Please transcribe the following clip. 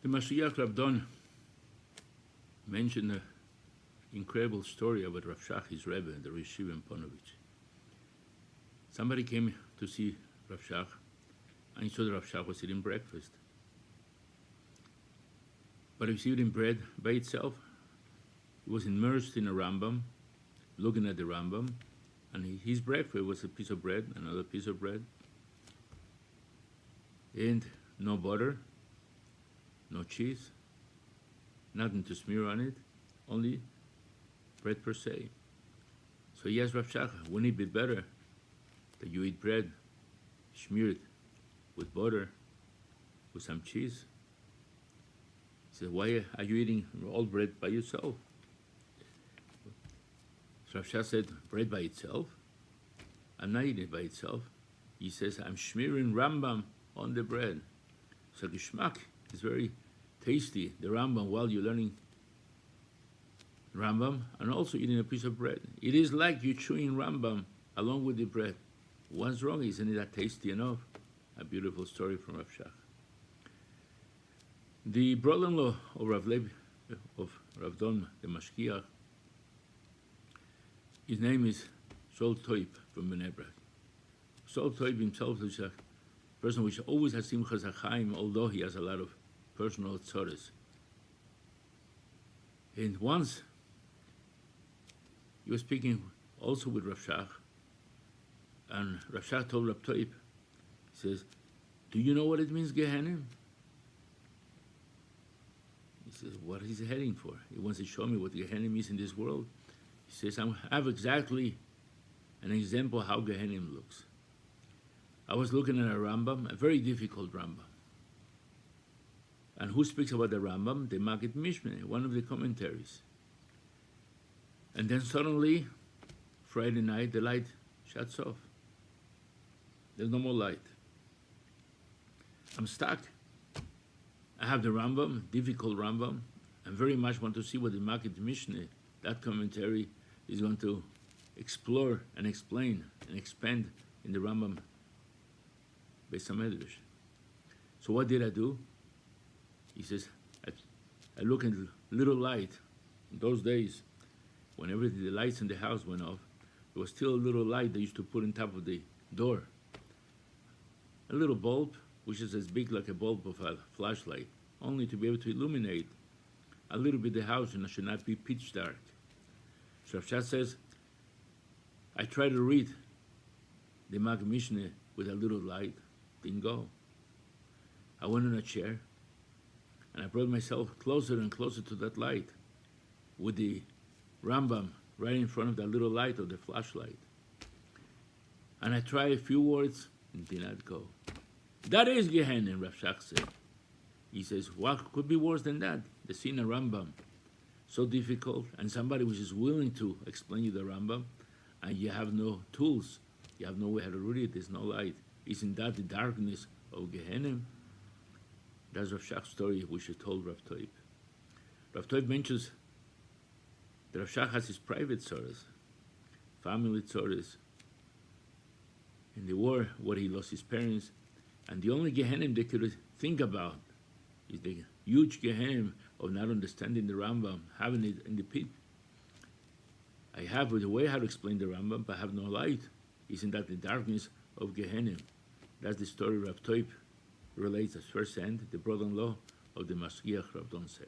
The Mashiach Rabdon mentioned an incredible story about Rav Shach, his Rebbe, the Rishiv in Ponovich. Somebody came to see Rav Shach, and he saw that Rav Shach was eating breakfast. But he was eating bread by itself. He was immersed in a Rambam, looking at the Rambam, and his breakfast was a piece of bread, another piece of bread, and no butter, no cheese, nothing to smear on it, only bread per se. So he asked Rav Shach, wouldn't it be better that you eat bread smeared with butter, with some cheese? He said, why are you eating all bread by yourself? So Rav Shach said, bread by itself? I'm not eating it by itself. He says, I'm smearing Rambam on the bread. So Geschmack is very tasty, the Rambam, while you're learning Rambam and also eating a piece of bread. It is like you chewing Rambam along with the bread. What's wrong? Isn't it that tasty enough? A beautiful story from Rav Shach. The brother-in-law of Rav Don, the Mashkiach, his name is Sol Toib from Bnei Brak. Sol Toib himself is a person which always has Simchas HaChaim, although he has a lot of personal tzoros. And once he was speaking also with Rav Shach, and Rav Shach told Rav Toib, he says, do you know what it means, Gehenim? He says, what is he heading for? He wants to show me what Gehenim is in this world. He says, I have exactly an example of how Gehenim looks. I was looking at a Rambam, a very difficult Rambam. And who speaks about the Rambam? The Maggid Mishneh, one of the commentaries. And then suddenly, Friday night, the light shuts off. There's no more light. I'm stuck. I have the Rambam, difficult Rambam. I very much want to see what the Maggid Mishneh, that commentary, is going to explore and explain and expand in the Rambam Beis HaMedrash. So what did I do? He says, I look at little light. In those days, whenever the lights in the house went off, there was still a little light they used to put on top of the door. A little bulb, which is as big like a bulb of a flashlight, only to be able to illuminate a little bit the house and it should not be pitch dark. So Rav Shach says, I tried to read the Maggid Mishneh with a little light, didn't go. I went on a chair, and I brought myself closer and closer to that light with the Rambam right in front of that little light of the flashlight. And I tried a few words and did not go. That is Gehenim, Rav Shach said. He says, what could be worse than that? The Sina Rambam, so difficult, and somebody which is willing to explain you the Rambam, and you have no tools, you have no way how to read it, there's no light. Isn't that the darkness of Gehenim? That's Rav Shach's story which he told Rav Toib. Rav Toib mentions that Rav Shach has his private tzoros, family tzoros. In the war, where he lost his parents, and the only Gehenim they could think about is the huge Gehenim of not understanding the Rambam, having it in the pit. I have the way how to explain the Rambam, but I have no light. Isn't that the darkness of Gehenim? That's the story Rav Toib relates as first hand, the brother-in-law of the Mashgiach Rav Don Segal.